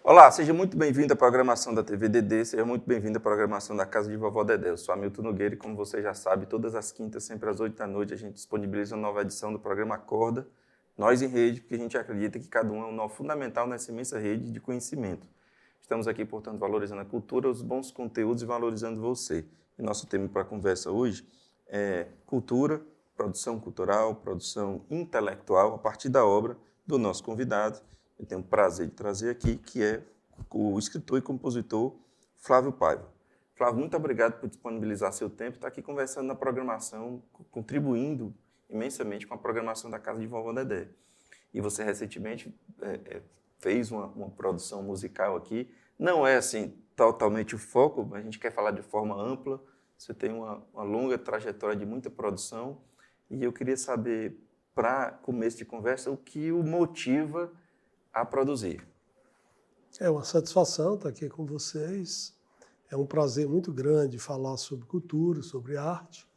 Olá, seja muito bem-vindo à programação da TV DD, seja muito bem-vindo à programação da Casa de Vovó Dedé. Eu sou Hamilton Nogueira e, como você já sabe, todas as quintas, sempre às 8 da noite, a gente disponibiliza uma nova edição do programa Acorda, Nós em Rede, porque a gente acredita que cada um é um nó fundamental nessa imensa rede de conhecimento. Estamos aqui, portanto, valorizando a cultura, os bons conteúdos e valorizando você. E nosso tema para a conversa hoje é cultura, produção cultural, produção intelectual, a partir da obra do nosso convidado. Eu tenho o prazer de trazer aqui, que é o escritor e compositor Flávio Paiva. Flávio, muito obrigado por disponibilizar seu tempo, estar aqui conversando na programação, contribuindo imensamente com a programação da Casa de Vovó Dedé. E você recentemente fez uma produção musical aqui. Não é assim totalmente o foco, mas a gente quer falar de forma ampla. Você tem uma longa trajetória de muita produção e eu queria saber, para começo de conversa, o que o motiva a produzir. É uma satisfação estar aqui com vocês. É um prazer muito grande falar sobre cultura, sobre arte,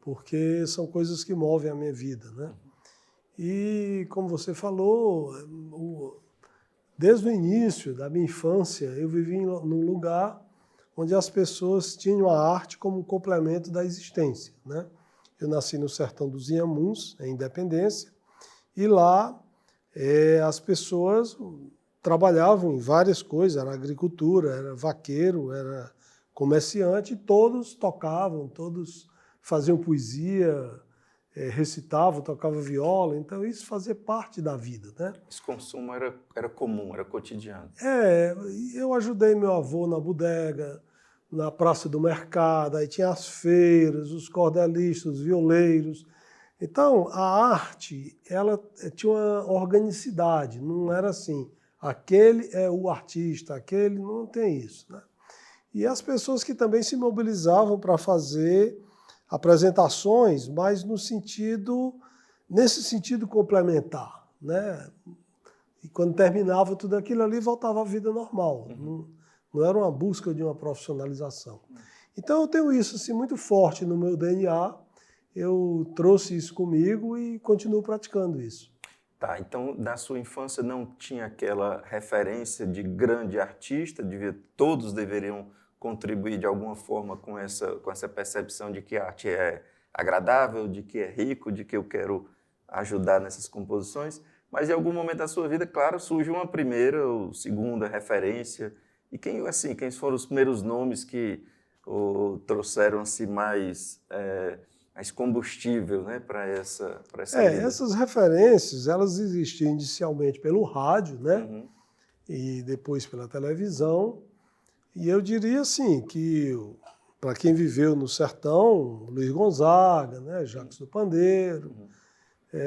porque são coisas que movem a minha vida, né? E, como você falou, desde o início da minha infância, eu vivi num lugar onde as pessoas tinham a arte como um complemento da existência, né? Eu nasci no sertão dos Inhamuns, em Independência, e lá as pessoas trabalhavam em várias coisas, era agricultura, era vaqueiro, era comerciante, e todos tocavam, todos faziam poesia, recitavam, tocavam viola, então isso fazia parte da vida, né? Esse consumo era comum, era cotidiano. Eu ajudei meu avô na bodega, na Praça do Mercado, aí tinha as feiras, os cordelistas, os violeiros. Então, a arte, ela tinha uma organicidade, não era assim, aquele é o artista, aquele não tem isso, né? E as pessoas que também se mobilizavam para fazer apresentações, mas nesse sentido complementar, né? E quando terminava tudo aquilo ali, voltava à vida normal. Não era uma busca de uma profissionalização. Então eu tenho isso assim, muito forte no meu DNA, eu trouxe isso comigo e continuo praticando isso. Tá, então na sua infância não tinha aquela referência de grande artista, todos deveriam contribuir de alguma forma com essa percepção de que a arte é agradável, de que é rico, de que eu quero ajudar nessas composições, mas em algum momento da sua vida, claro, surge uma primeira ou segunda referência. E quem foram os primeiros nomes que trouxeram assim, mais combustível, né, para essa vida? Essas referências, elas existiam inicialmente pelo rádio, né? Uhum. E depois pela televisão. E eu diria assim que, para quem viveu no sertão, Luiz Gonzaga, né, Jacques do Pandeiro,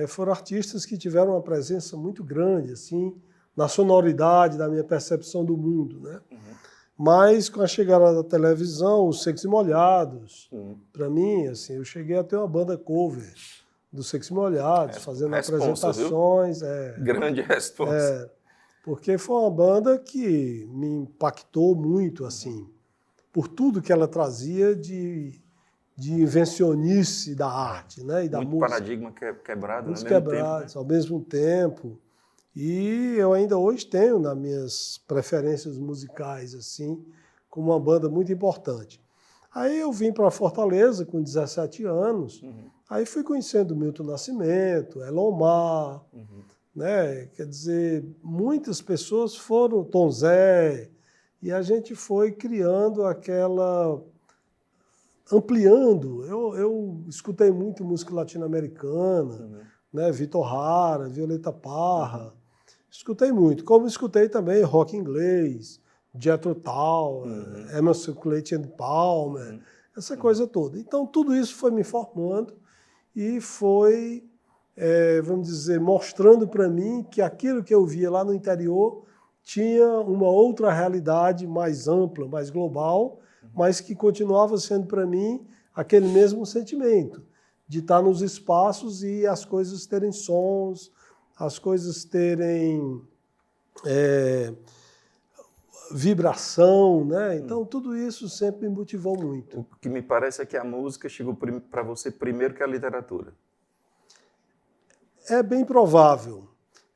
foram artistas que tiveram uma presença muito grande assim, na sonoridade da minha percepção do mundo, né? Mas com a chegada da televisão, os Secos e Molhados, para mim, assim, eu cheguei a ter uma banda cover dos Secos e Molhados, fazendo apresentações. Grande resposta. Porque foi uma banda que me impactou muito, assim, por tudo que ela trazia de invencionice da arte, né? E da muito música. Paradigma quebrado, Muitos né? quebrados, ao mesmo tempo. E eu ainda hoje tenho nas minhas preferências musicais, assim, como uma banda muito importante. Aí eu vim para Fortaleza com 17 anos, aí fui conhecendo Milton Nascimento, Elomar, né? Quer dizer, muitas pessoas foram, Tom Zé, e a gente foi criando ampliando. Eu escutei muito música latino-americana, né? Vitor Hara, Violeta Parra, escutei muito. Como escutei também rock inglês, Jethro Tull, Emerson, Lake and Palmer, essa coisa toda. Então tudo isso foi me formando e foi, vamos dizer, mostrando para mim que aquilo que eu via lá no interior tinha uma outra realidade mais ampla, mais global, mas que continuava sendo para mim aquele mesmo sentimento de estar nos espaços e as coisas terem sons, as coisas terem vibração, né? Então tudo isso sempre me motivou muito. O que me parece é que a música chegou para você primeiro que a literatura. É bem provável,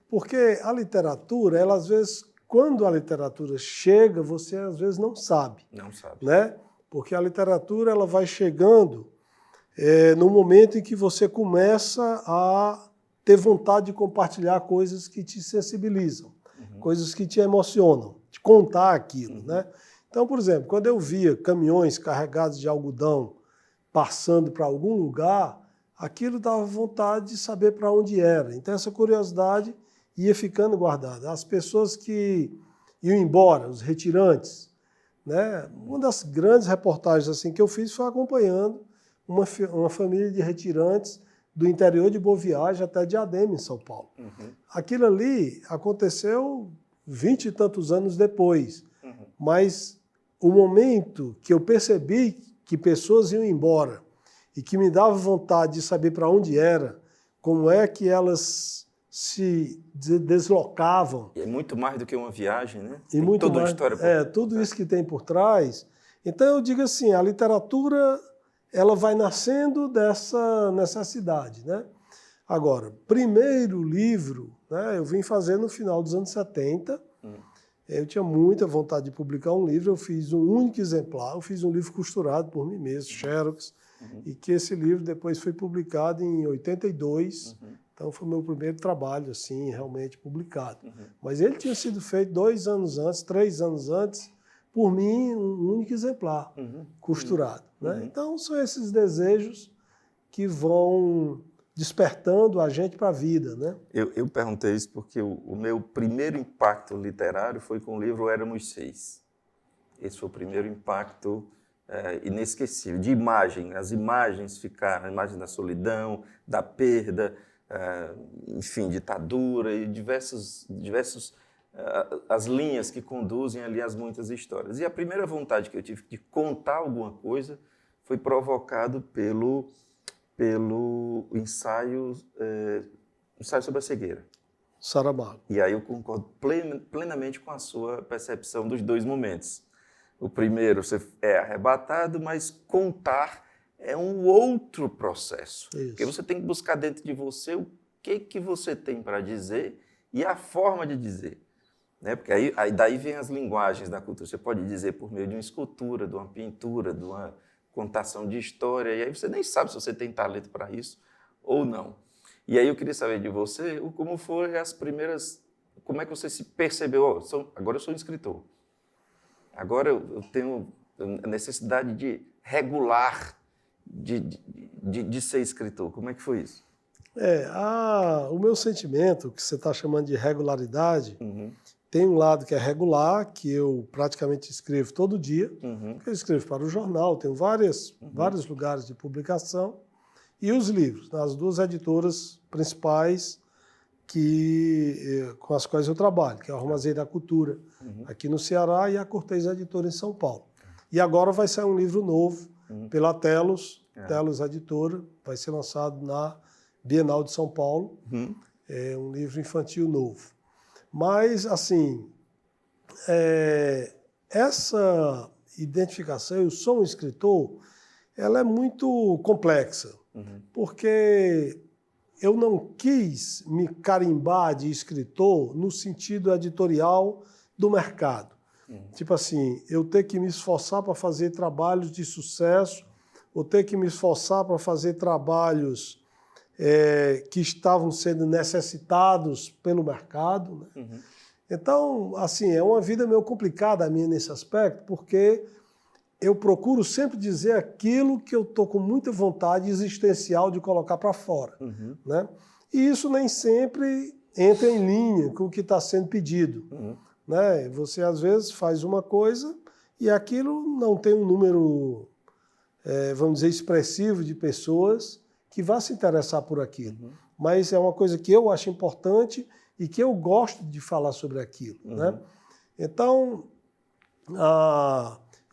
porque a literatura, ela às vezes quando a literatura chega, você às vezes não sabe. Não sabe. Né? Porque a literatura ela vai chegando no momento em que você começa a ter vontade de compartilhar coisas que te sensibilizam, coisas que te emocionam, de contar aquilo. Né? Então, por exemplo, quando eu via caminhões carregados de algodão passando para algum lugar, aquilo dava vontade de saber para onde era. Então, essa curiosidade ia ficando guardada. As pessoas que iam embora, os retirantes, né? Uma das grandes reportagens assim, que eu fiz foi acompanhando uma família de retirantes do interior de Boa Viagem até Diadema, em São Paulo. Aquilo ali aconteceu 20 e tantos anos depois, mas o momento que eu percebi que pessoas iam embora e que me dava vontade de saber para onde era, como é que elas se deslocavam. E é muito mais do que uma viagem, né? E muito toda mais, uma história. Tudo isso que tem por trás. Então eu digo assim, a literatura ela vai nascendo dessa necessidade, né? Agora, primeiro livro, né, eu vim fazer no final dos anos 70. Eu tinha muita vontade de publicar um livro, eu fiz um único exemplar, eu fiz um livro costurado por mim mesmo, Xerox, e que esse livro depois foi publicado em 82, então foi o meu primeiro trabalho, assim, realmente publicado. Mas ele tinha sido feito 2 anos antes, 3 anos antes, por mim, um único exemplar, costurado. Né? Então são esses desejos que vão despertando a gente para a vida, né? Eu perguntei isso porque o meu primeiro impacto literário foi com o livro Éramos Seis. Esse foi o primeiro impacto inesquecível, de imagem. As imagens ficaram, a imagem da solidão, da perda, enfim, ditadura e diversos as linhas que conduzem ali as muitas histórias. E a primeira vontade que eu tive de contar alguma coisa foi provocado pelo ensaio sobre a cegueira. Saramago. E aí eu concordo plenamente com a sua percepção dos 2 momentos. O primeiro, você é arrebatado, mas contar é um outro processo. Isso. Porque você tem que buscar dentro de você o que você tem para dizer e a forma de dizer. Né? Porque aí daí vem as linguagens da cultura. Você pode dizer por meio de uma escultura, de uma pintura, de uma contação de história, e aí você nem sabe se você tem talento para isso ou não. E aí eu queria saber de você como foram as primeiras, como é que você se percebeu, agora eu sou um escritor, agora eu tenho a necessidade de regular, de ser escritor. Como é que foi isso? O meu sentimento, que você está chamando de regularidade, tem um lado que é regular, que eu praticamente escrevo todo dia. Eu escrevo para o jornal, tenho vários lugares de publicação. E os livros, as 2 editoras principais com as quais eu trabalho, que é a Armazém da Cultura, aqui no Ceará, e a Cortez Editora em São Paulo. E agora vai sair um livro novo pela Telos, Telos Editora, vai ser lançado na Bienal de São Paulo. É um livro infantil novo. Mas, assim, essa identificação, eu sou um escritor, ela é muito complexa, porque eu não quis me carimbar de escritor no sentido editorial do mercado. Tipo assim, eu ter que me esforçar para fazer trabalhos de sucesso, ou ter que me esforçar para fazer trabalhos que estavam sendo necessitados pelo mercado. Né? Então, assim, é uma vida meio complicada a minha nesse aspecto, porque eu procuro sempre dizer aquilo que eu estou com muita vontade existencial de colocar para fora. Né? E isso nem sempre entra em linha com o que está sendo pedido. Né? Você, às vezes, faz uma coisa e aquilo não tem um número, vamos dizer, expressivo de pessoas que vá se interessar por aquilo. Mas é uma coisa que eu acho importante e que eu gosto de falar sobre aquilo. Né? Então,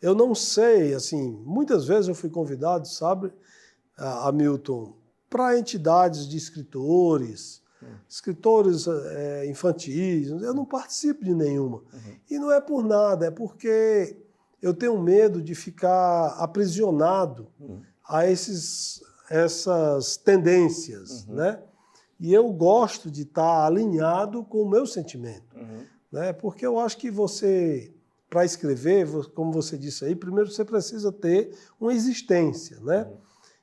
eu não sei, assim, muitas vezes eu fui convidado, sabe, Hamilton, para entidades de escritores infantis, eu não participo de nenhuma. E não é por nada, é porque eu tenho medo de ficar aprisionado a essas tendências, né? E eu gosto de estar alinhado com o meu sentimento. né? Porque eu acho que você, para escrever, como você disse aí, primeiro você precisa ter uma existência, né?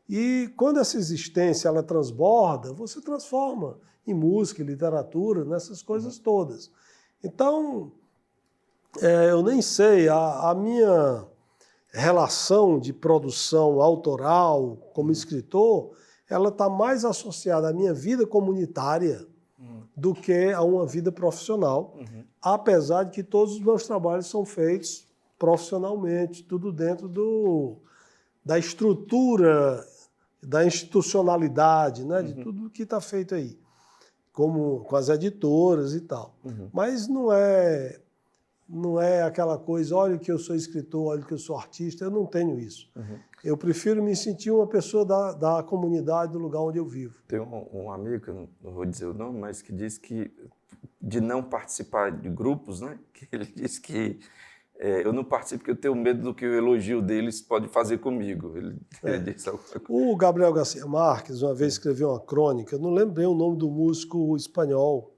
E quando essa existência ela transborda, você transforma em música, em literatura, nessas coisas todas. Então, eu nem sei, a minha relação de produção autoral como escritor, ela está mais associada à minha vida comunitária do que a uma vida profissional, apesar de que todos os meus trabalhos são feitos profissionalmente, tudo dentro da estrutura, da institucionalidade, né, de tudo que está feito aí, como com as editoras e tal. Mas não é aquela coisa, olha que eu sou escritor, olha que eu sou artista, eu não tenho isso. Eu prefiro me sentir uma pessoa da comunidade, do lugar onde eu vivo. Tem um amigo, eu não vou dizer o nome, mas que diz que de não participar de grupos, né? Que ele diz que eu não participo porque eu tenho medo do que o elogio deles pode fazer comigo. Ele disse alguma coisa. O Gabriel Garcia Marques, uma vez escreveu uma crônica, eu não lembrei o nome do músico espanhol,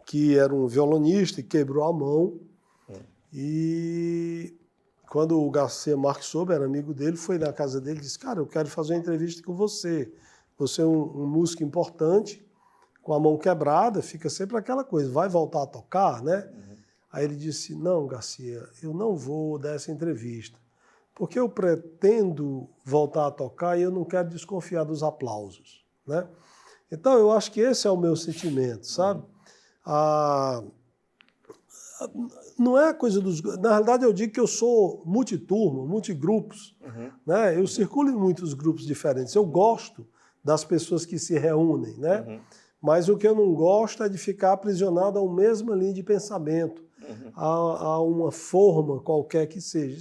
que era um violonista e quebrou a mão. E quando o Garcia Marques soube, era amigo dele, foi na casa dele e disse, cara, eu quero fazer uma entrevista com você. Você é um músico importante, com a mão quebrada, fica sempre aquela coisa, vai voltar a tocar, né? Aí ele disse, não, Garcia, eu não vou dar essa entrevista, porque eu pretendo voltar a tocar e eu não quero desconfiar dos aplausos, né? Então, eu acho que esse é o meu sentimento, sabe? Não é coisa dos... Na realidade, eu digo que eu sou multiturma, multigrupos, né? Eu circulo em muitos grupos diferentes. Eu gosto das pessoas que se reúnem, né? Mas o que eu não gosto é de ficar aprisionado a uma mesma linha de pensamento, a uma forma qualquer que seja.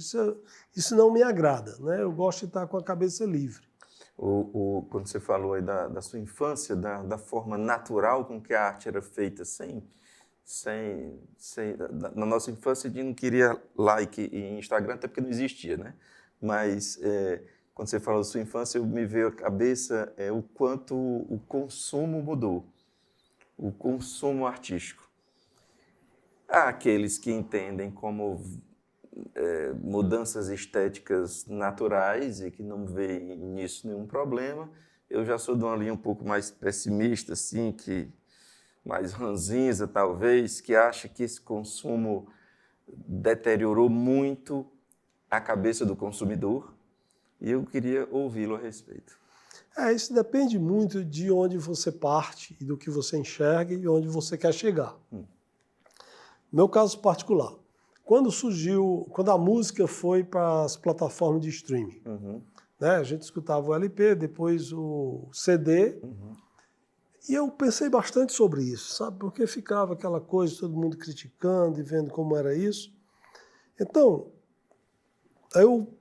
Isso não me agrada, né? Eu gosto de estar com a cabeça livre. Quando você falou aí da sua infância, da forma natural com que a arte era feita, na nossa infância a gente não queria like em Instagram, até porque não existia, né? Mas quando você falou da sua infância, me veio à cabeça o quanto o consumo mudou, o consumo artístico. Há aqueles que entendem como mudanças estéticas naturais e que não veem nisso nenhum problema. Eu já sou de uma linha um pouco mais pessimista, assim, mais ranzinza, talvez, que acha que esse consumo deteriorou muito a cabeça do consumidor, e eu queria ouvi-lo a respeito. Isso depende muito de onde você parte e do que você enxerga e onde você quer chegar. Meu caso particular, quando a música foi para as plataformas de streaming, né? A gente escutava o LP, depois o CD, e eu pensei bastante sobre isso, sabe? Porque ficava aquela coisa, todo mundo criticando e vendo como era isso. Então, eu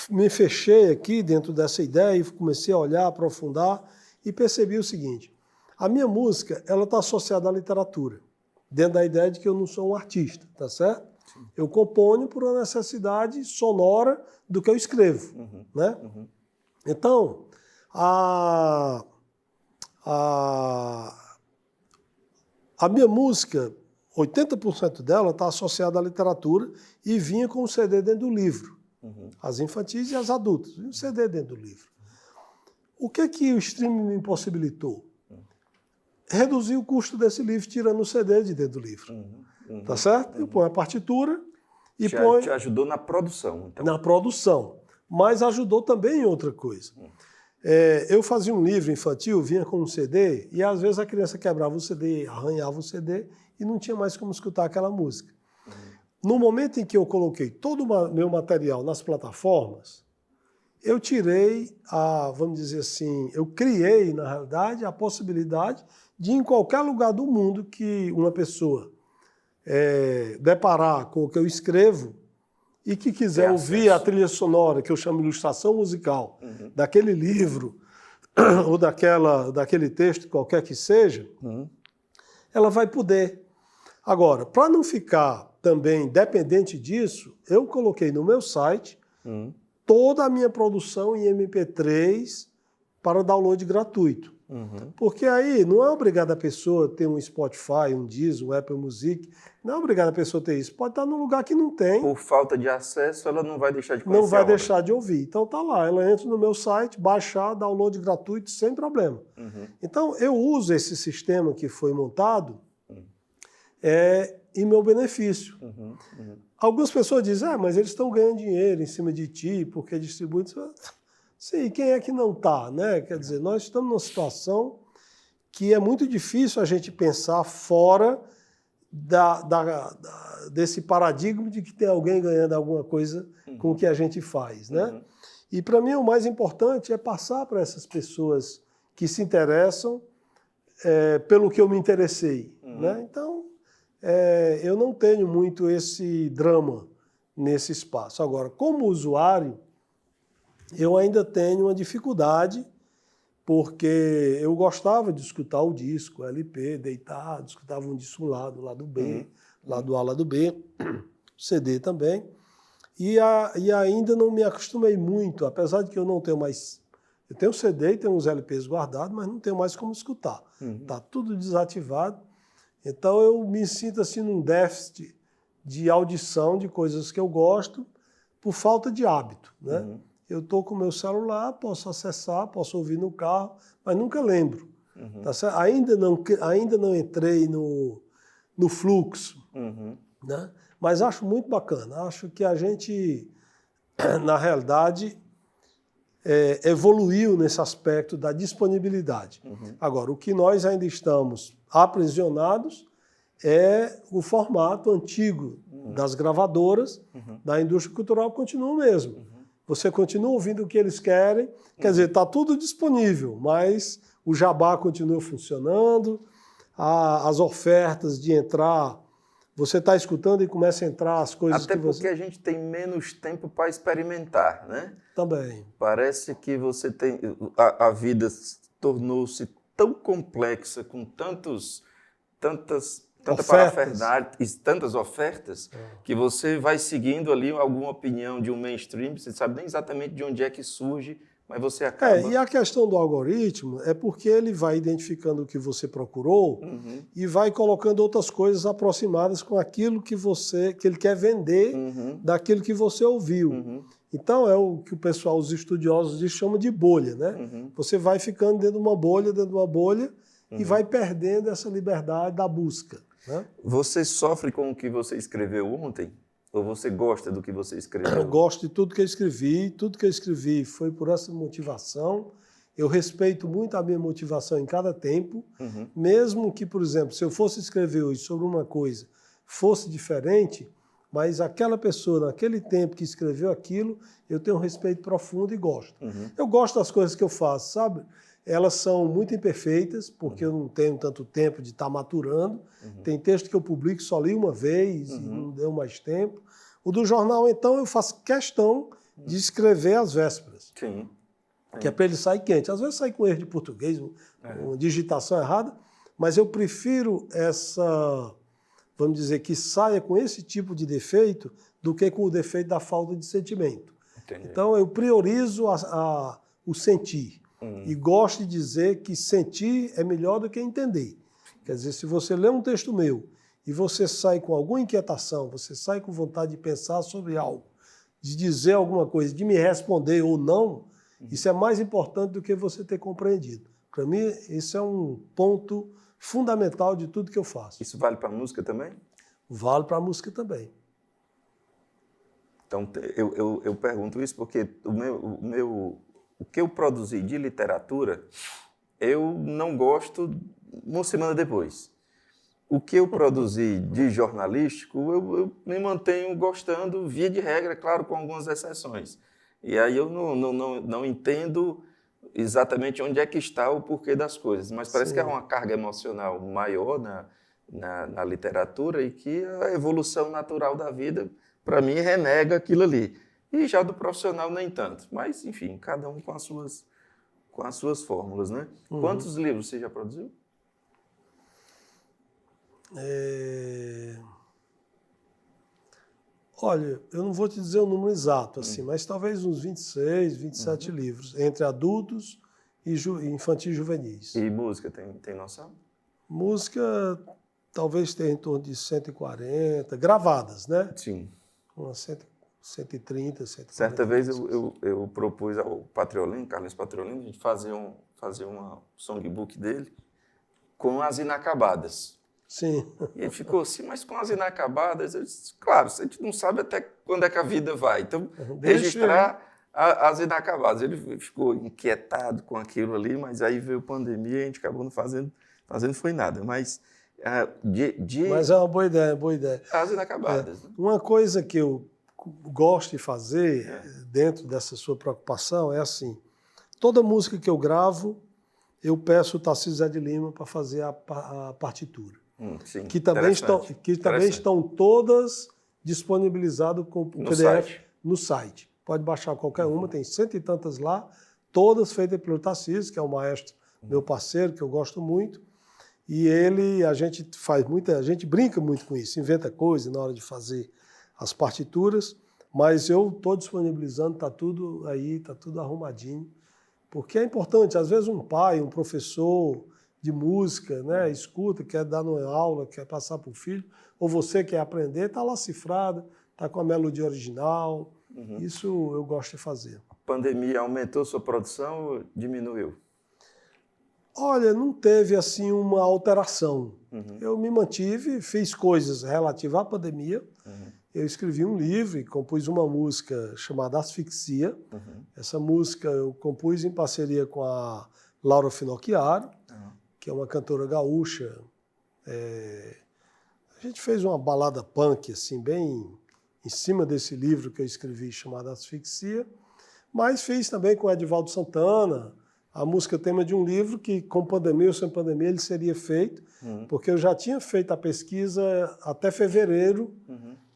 me fechei aqui dentro dessa ideia e comecei a olhar, aprofundar e percebi o seguinte, a minha música ela está associada à literatura, dentro da ideia de que eu não sou um artista, tá certo? Sim. Eu componho por uma necessidade sonora do que eu escrevo, né? Então, a minha música, 80% dela está associada à literatura e vinha com um CD dentro do livro. As infantis e as adultas, e um CD dentro do livro. O que o streaming me impossibilitou? Reduzir o custo desse livro, tirando o CD de dentro do livro. Tá certo? Eu ponho a partitura e põe... Te ajudou na produção, então. Na produção. Mas ajudou também em outra coisa. Eu fazia um livro infantil, vinha com um CD, e às vezes a criança quebrava o CD, arranhava o CD, e não tinha mais como escutar aquela música. No momento em que eu coloquei todo o meu material nas plataformas, eu tirei, vamos dizer assim, eu criei, na realidade, a possibilidade de, em qualquer lugar do mundo que uma pessoa deparar com o que eu escrevo e que quiser ouvir a trilha sonora, que eu chamo de ilustração musical, daquele livro ou daquele texto, qualquer que seja, ela vai poder. Agora, para não ficar também dependente disso, eu coloquei no meu site toda a minha produção em MP3 para download gratuito. Porque aí não é obrigado a pessoa ter um Spotify, um Deezer, um Apple Music. Não é obrigado a pessoa ter isso. Pode estar num lugar que não tem. Por falta de acesso, ela não vai deixar de conhecer Não vai a obra. deixar de ouvir. Então tá lá, ela entra no meu site, baixar, download gratuito, sem problema. Então eu uso esse sistema que foi montado em meu benefício. Algumas pessoas dizem, mas eles estão ganhando dinheiro em cima de ti, porque distribui. Sim, quem é que não está, né? Quer dizer, nós estamos numa situação que é muito difícil a gente pensar fora desse paradigma de que tem alguém ganhando alguma coisa com o que a gente faz, né? E para mim o mais importante é passar para essas pessoas que se interessam pelo que eu me interessei, né? Então, eu não tenho muito esse drama nesse espaço. Agora, como usuário, eu ainda tenho uma dificuldade, porque eu gostava de escutar o disco, o LP, deitado, escutava um disco do lado B, lado A, lado B, CD também, e ainda não me acostumei muito, apesar de que eu não tenho mais... Eu tenho CD e tenho uns LPs guardados, mas não tenho mais como escutar. Está tudo desativado. Então eu me sinto assim num déficit de audição de coisas que eu gosto por falta de hábito, né? Eu estou com o meu celular, posso acessar, posso ouvir no carro, mas nunca lembro. Tá certo? Ainda não entrei no fluxo, né? Mas acho muito bacana. Acho que a gente, na realidade, evoluiu nesse aspecto da disponibilidade. Agora, o que nós ainda estamos aprisionados é o formato antigo das gravadoras, da indústria cultural, continua o mesmo. Você continua ouvindo o que eles querem, quer dizer, está tudo disponível, mas o jabá continua funcionando, as ofertas de entrar, você está escutando e começa a entrar as coisas Até que você... porque a gente tem menos tempo para experimentar, né? Também. Parece que você tem... A vida tornou-se tão complexa, com tanta parafernália e tantas ofertas, que você vai seguindo ali alguma opinião de um mainstream, você sabe nem exatamente de onde é que surge, mas você acaba... E a questão do algoritmo é porque ele vai identificando o que você procurou e vai colocando outras coisas aproximadas com aquilo que ele quer vender daquilo que você ouviu. Então é o que o pessoal, os estudiosos chamam de bolha, né? Você vai ficando dentro de uma bolha, e vai perdendo essa liberdade da busca, né? Você sofre com o que você escreveu ontem? Ou você gosta do que você escreveu? Eu gosto de tudo que eu escrevi foi por essa motivação. Eu respeito muito a minha motivação em cada tempo, mesmo que, por exemplo, se eu fosse escrever hoje sobre uma coisa, fosse diferente, mas aquela pessoa, naquele tempo que escreveu aquilo, eu tenho um respeito profundo e gosto. Eu gosto das coisas que eu faço, sabe? Elas são muito imperfeitas, porque eu não tenho tanto tempo de estar maturando. Tem texto que eu publico, só li uma vez e não deu mais tempo. O do jornal, então, eu faço questão de escrever às vésperas. Sim. Que é para ele sair quente. Às vezes sai com erro de português, uma digitação errada, mas eu prefiro vamos dizer, que saia com esse tipo de defeito do que com o defeito da falta de sentimento. Entendi. Então, eu priorizo o sentir. E gosto de dizer que sentir é melhor do que entender. Quer dizer, se você lê um texto meu e você sai com alguma inquietação, você sai com vontade de pensar sobre algo, de dizer alguma coisa, de me responder ou não, isso é mais importante do que você ter compreendido. Para mim, isso é um ponto fundamental de tudo que eu faço. Isso vale para a música também? Vale para a música também. Então, eu pergunto isso porque o que eu produzi de literatura, eu não gosto uma semana depois. O que eu produzi de jornalístico, eu me mantenho gostando, via de regra, claro, com algumas exceções. E aí eu não entendo exatamente onde é que está o porquê das coisas, mas parece que há uma carga emocional maior na literatura e que a evolução natural da vida, para mim, renega aquilo ali. E já do profissional nem tanto. Mas, enfim, cada um com as suas fórmulas, né? Quantos livros você já produziu? Olha, eu não vou te dizer o número exato, assim, mas talvez uns 26, 27 livros, entre adultos e infantis e juvenis. E música, tem noção? Música talvez tenha em torno de 140, gravadas, né? Sim. Umas 130, 140. Certa vez eu propus ao Patriolino, Carlos Patriolino, a gente fazer uma songbook dele com as inacabadas. Sim. E ele ficou assim, mas com as inacabadas, eu disse, claro, a gente não sabe até quando é que a vida vai. Então, registrar as inacabadas. Ele ficou inquietado com aquilo ali, mas aí veio a pandemia e a gente acabou não fazendo foi nada. Mas Mas é uma boa ideia. As inacabadas. Né? Uma coisa que eu gosto de fazer dentro dessa sua preocupação é assim, toda música que eu gravo, eu peço o Tarcísio Zé de Lima para fazer a partitura. Sim, que também estão todas disponibilizadas com o PDF no site. Pode baixar qualquer uma, tem 100 e tantas lá, todas feitas pelo Tarcísio, que é um maestro, meu parceiro, que eu gosto muito. E a gente brinca muito com isso, inventa coisa na hora de fazer as partituras, mas eu estou disponibilizando, está tudo aí, está tudo arrumadinho, porque é importante, às vezes um pai, um professor de música, né, escuta, quer dar uma aula, quer passar para o filho, ou você quer aprender, está lá cifrada, está com a melodia original, isso eu gosto de fazer. A pandemia aumentou sua produção ou diminuiu? Olha, não teve assim uma alteração. Eu me mantive, fiz coisas relativas à pandemia. Eu escrevi um livro e compus uma música chamada Asfixia. Essa música eu compus em parceria com a Laura Finocchiaro, que é uma cantora gaúcha. A gente fez uma balada punk, assim, bem em cima desse livro que eu escrevi chamado Asfixia, mas fiz também com o Edivaldo Santana, a música tema de um livro que, com pandemia ou sem pandemia, ele seria feito, porque eu já tinha feito a pesquisa até fevereiro,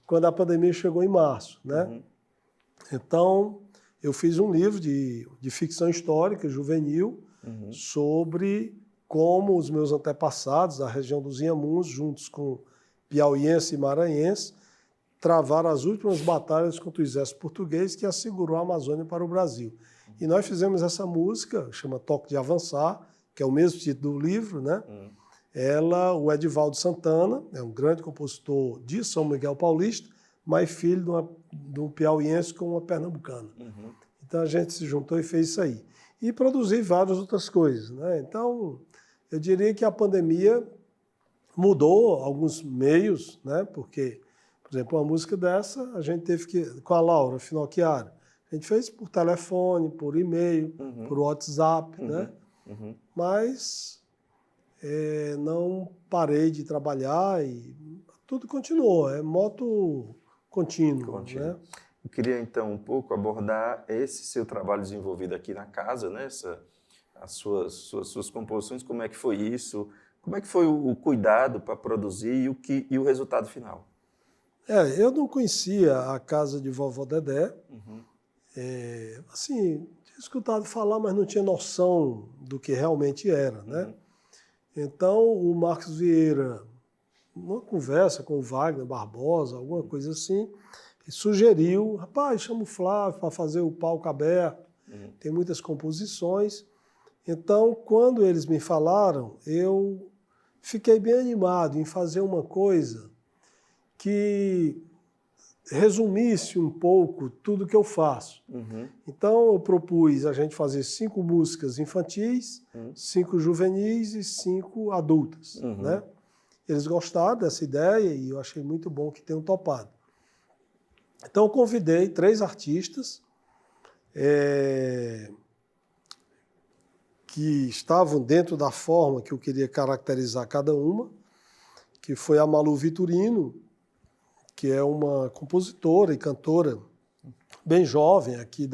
quando a pandemia chegou em março, né? Então, eu fiz um livro de ficção histórica juvenil sobre como os meus antepassados, da região dos Inhamuns, juntos com piauiense e maranhense, travaram as últimas batalhas contra o exército português que assegurou a Amazônia para o Brasil. E nós fizemos essa música, chama Toque de Avançar, que é o mesmo título do livro, né? O Edivaldo Santana, é um grande compositor de São Miguel Paulista, mas filho de um piauiense com uma pernambucana. Então a gente se juntou e fez isso aí. E produzi várias outras coisas, né? Então, eu diria que a pandemia mudou alguns meios, né? Porque, por exemplo, uma música dessa, a gente teve que, com a Laura Finocchiaro, a gente fez por telefone, por e-mail, por WhatsApp, né? Mas não parei de trabalhar e tudo continuou, é moto contínuo. Né? Eu queria, então, um pouco abordar esse seu trabalho desenvolvido aqui na casa, né? As suas composições, como é que foi isso? Como é que foi o cuidado para produzir e o resultado final? Eu não conhecia a casa de Vovó Dedé. Assim, tinha escutado falar, mas não tinha noção do que realmente era, né? Então, o Marcos Vieira, numa conversa com o Wagner Barbosa, alguma coisa assim, sugeriu, rapaz, chama o Flávio para fazer o palco aberto, tem muitas composições. Então, quando eles me falaram, eu fiquei bem animado em fazer uma coisa que resumisse um pouco tudo que eu faço. Então, eu propus a gente fazer 5 músicas infantis, 5 juvenis e 5 adultas. Né? Eles gostaram dessa ideia e eu achei muito bom que tenham topado. Então, eu convidei 3 artistas que estavam dentro da forma que eu queria caracterizar cada uma, que foi a Malu Vitorino, que é uma compositora e cantora bem jovem aqui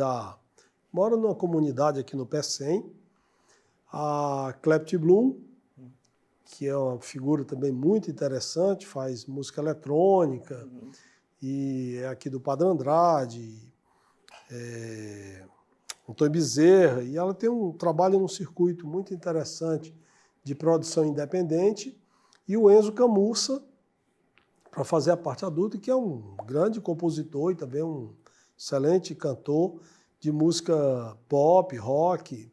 mora numa comunidade aqui no Pecém, a Clepty Bloom, que é uma figura também muito interessante, faz música eletrônica, e é aqui do Padre Andrade, Antônio Bezerra, e ela tem um trabalho num circuito muito interessante de produção independente, e o Enzo Camussa, para fazer a parte adulta, que é um grande compositor e também um excelente cantor de música pop, rock.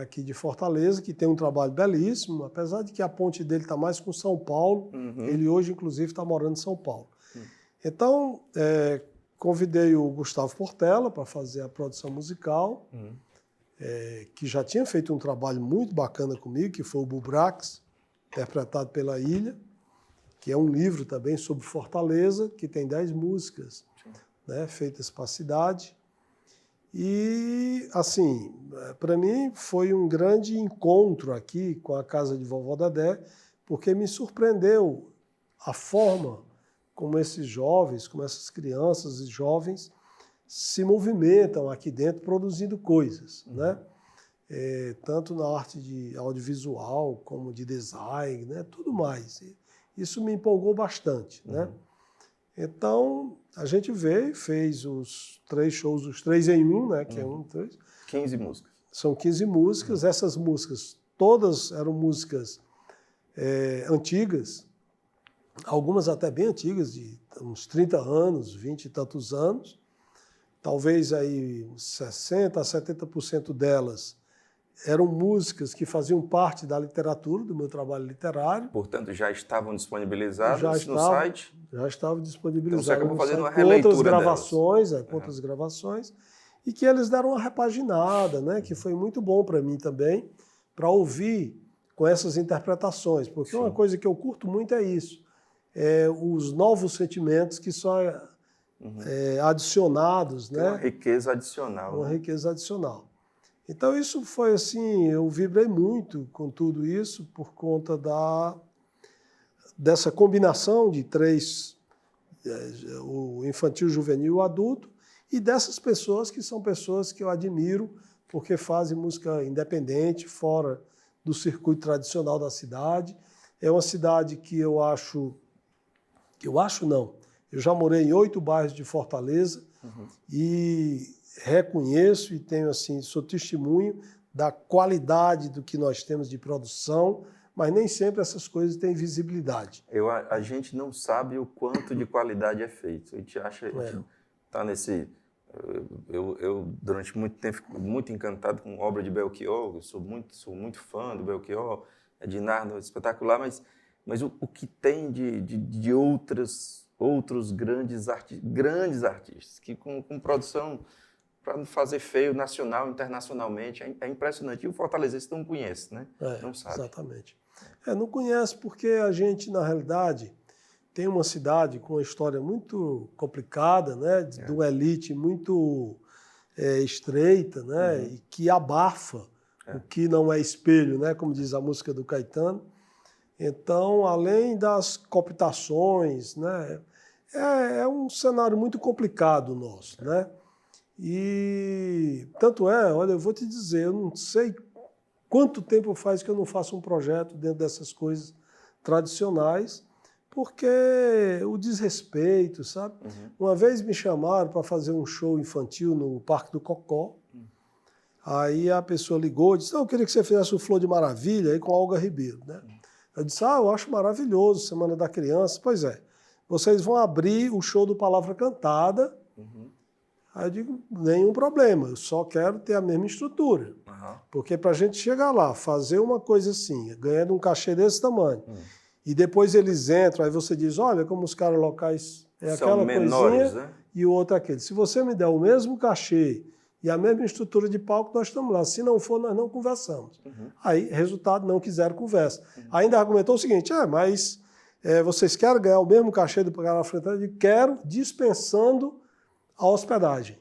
aqui de Fortaleza, que tem um trabalho belíssimo, apesar de que a ponte dele está mais com São Paulo. Ele hoje, inclusive, está morando em São Paulo. Então, convidei o Gustavo Portela para fazer a produção musical, que já tinha feito um trabalho muito bacana comigo, que foi o Bubrax, interpretado pela Ilha, que é um livro também sobre Fortaleza, que tem 10 músicas, né, feitas para a cidade. E, assim, para mim foi um grande encontro aqui com a Casa de Vovó Dedé, porque me surpreendeu a forma como esses jovens, como essas crianças e jovens se movimentam aqui dentro produzindo coisas, né? Tanto na arte de audiovisual como de design, né? Tudo mais. Isso me empolgou bastante, né? Então, a gente veio, fez os 3 shows, os 3 em 1, né? Que é 3. 15 músicas. São 15 músicas. Essas músicas, todas eram músicas antigas, algumas até bem antigas, de uns 30 anos, 20 e tantos anos. Talvez aí 60% a 70% delas eram músicas que faziam parte da literatura, do meu trabalho literário. Portanto, já estavam disponibilizadas no site? Já estavam disponibilizadas. Então, você acabou fazendo uma com outras releitura gravações, com outras gravações, e que eles deram uma repaginada, né, que foi muito bom para mim também, para ouvir com essas interpretações, porque uma coisa que eu curto muito é isso, os novos sentimentos que são adicionados. Tem né? uma riqueza adicional. Uma riqueza adicional. Então isso foi assim, eu vibrei muito com tudo isso por conta dessa combinação de 3, o infantil, o juvenil e o adulto, e dessas pessoas que são pessoas que eu admiro porque fazem música independente, fora do circuito tradicional da cidade. É uma cidade que eu já morei em 8 bairros de Fortaleza e reconheço e tenho assim, sou testemunho da qualidade do que nós temos de produção, mas nem sempre essas coisas têm visibilidade. A gente não sabe o quanto de qualidade é feito. A gente acha que está nesse... Eu, durante muito tempo, fico muito encantado com a obra de Belchior, eu sou muito fã do Belchior, de Nardo, espetacular, mas o que tem de outros grandes artistas, que com produção para não fazer feio nacional, internacionalmente, é impressionante. E o fortalezense não conhece, né? Não sabe. Exatamente. Não conhece porque a gente, na realidade, tem uma cidade com uma história muito complicada, né? De uma elite muito estreita, né? E que abafa o que não é espelho, né? Como diz a música do Caetano. Então, além das cooptações, né? É um cenário muito complicado nosso, né? E tanto olha, eu vou te dizer, eu não sei quanto tempo faz que eu não faço um projeto dentro dessas coisas tradicionais, porque o desrespeito, sabe? Uma vez me chamaram para fazer um show infantil no Parque do Cocó, aí a pessoa ligou e disse, eu queria que você fizesse o Flor de Maravilha aí com a Olga Ribeiro, né? Eu disse, eu acho maravilhoso, Semana da Criança. Pois é, vocês vão abrir o show do Palavra Cantada. Aí eu digo, nenhum problema, eu só quero ter a mesma estrutura. Porque para a gente chegar lá, fazer uma coisa assim, ganhando um cachê desse tamanho, e depois eles entram, aí você diz, olha como os caras locais são aquela menores, coisinha, né? E o outro aquele. Se você me der o mesmo cachê e a mesma estrutura de palco, nós estamos lá. Se não for, nós não conversamos. Aí, resultado, não quiseram conversa. Ainda argumentou o seguinte, mas vocês querem ganhar o mesmo cachê do Pagar na Frente? Eu digo, quero, dispensando a hospedagem.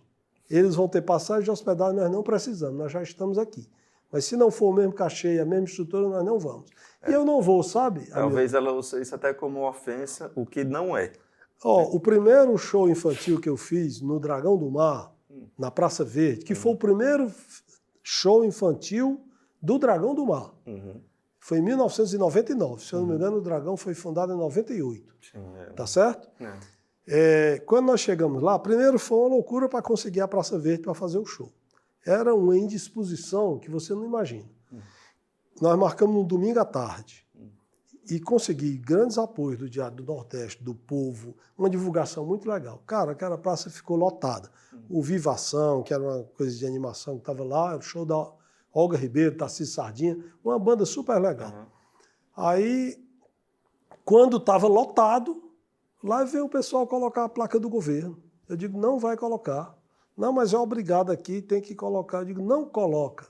Eles vão ter passagem de hospedagem, nós não precisamos, nós já estamos aqui. Mas se não for o mesmo cachê e a mesma estrutura, nós não vamos. E eu não vou, sabe? Talvez ela use isso até como ofensa, o que não é. O primeiro show infantil que eu fiz no Dragão do Mar, na Praça Verde, que foi o primeiro show infantil do Dragão do Mar. Foi em 1999. Se eu não me engano, o Dragão foi fundado em 98. Tá certo? Quando nós chegamos lá, primeiro foi uma loucura para conseguir a Praça Verde para fazer o show. Era uma indisposição que você não imagina. Nós marcamos no domingo à tarde e consegui grandes apoios do Diário do Nordeste, do povo, uma divulgação muito legal. Cara, aquela praça ficou lotada. O Vivação, que era uma coisa de animação que estava lá, o show da Olga Ribeiro, Tarcísio Sardinha, uma banda super legal. Uhum. Aí, quando estava lotado, lá veio o pessoal colocar a placa do governo. Eu digo, não vai colocar. Não, mas é obrigado aqui, tem que colocar. Eu digo, não coloca.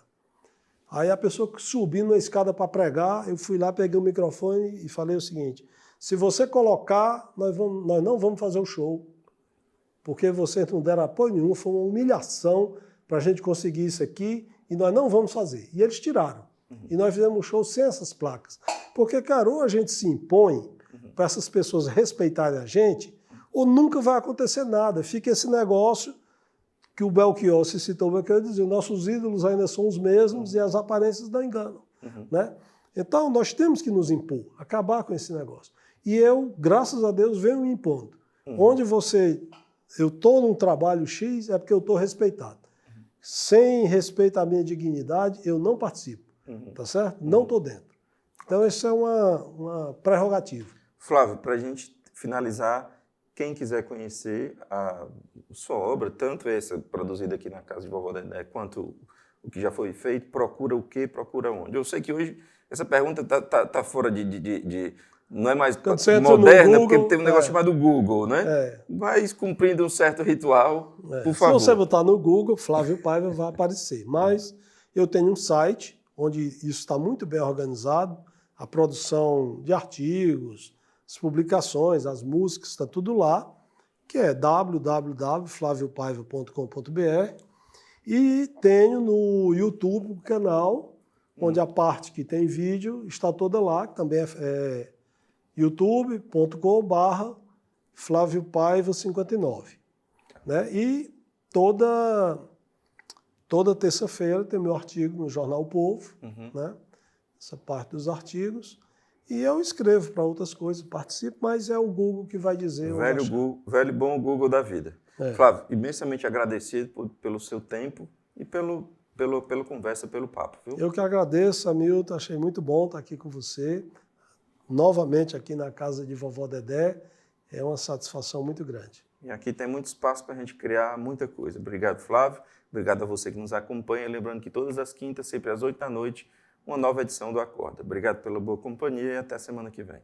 Aí a pessoa subindo na escada para pregar, eu fui lá, peguei o microfone e falei o seguinte, se você colocar, nós não vamos fazer o show, porque vocês não deram apoio nenhum, foi uma humilhação para a gente conseguir isso aqui e nós não vamos fazer. E eles tiraram. E nós fizemos um show sem essas placas. Porque, cara, ou a gente se impõe para essas pessoas respeitarem a gente, ou nunca vai acontecer nada. Fica esse negócio que o Belchior se citou, o Belchior dizia, nossos ídolos ainda são os mesmos e as aparências não enganam. Né? Então, nós temos que nos impor, acabar com esse negócio. E eu, graças a Deus, venho me impondo. Onde eu estou num trabalho X, é porque eu estou respeitado. Sem respeito à minha dignidade, eu não participo. Tá certo? Não estou dentro. Então, isso é uma prerrogativa. Flávio, para a gente finalizar, quem quiser conhecer a sua obra, tanto essa produzida aqui na Casa de Vovó Dedé, quanto o que já foi feito, procura o quê, procura onde? Eu sei que hoje essa pergunta tá fora não é mais moderna, Google, porque tem um negócio chamado Google, né? Mas cumprindo um certo ritual, por favor. Se você botar no Google, Flávio Paiva vai aparecer. Mas eu tenho um site onde isso está muito bem organizado, a produção de artigos, as publicações, as músicas, está tudo lá, que é www.flaviopaiva.com.br, e tenho no YouTube um canal, onde a parte que tem vídeo está toda lá, que também é youtube.com/flaviopaiva59. Né? E toda terça-feira tem meu artigo no Jornal O Povo, né? Essa parte dos artigos. E eu escrevo para outras coisas, participo, mas é o Google que vai dizer. Velho e bom Google da vida. Flávio, imensamente agradecido pelo seu tempo e pela conversa, pelo papo. Viu? Eu que agradeço, Hamilton, achei muito bom estar aqui com você. Novamente aqui na Casa de Vovó Dedé, é uma satisfação muito grande. E aqui tem muito espaço para a gente criar muita coisa. Obrigado, Flávio. Obrigado a você que nos acompanha. Lembrando que todas as quintas, sempre às 8 da noite, uma nova edição do Acorda. Obrigado pela boa companhia e até semana que vem.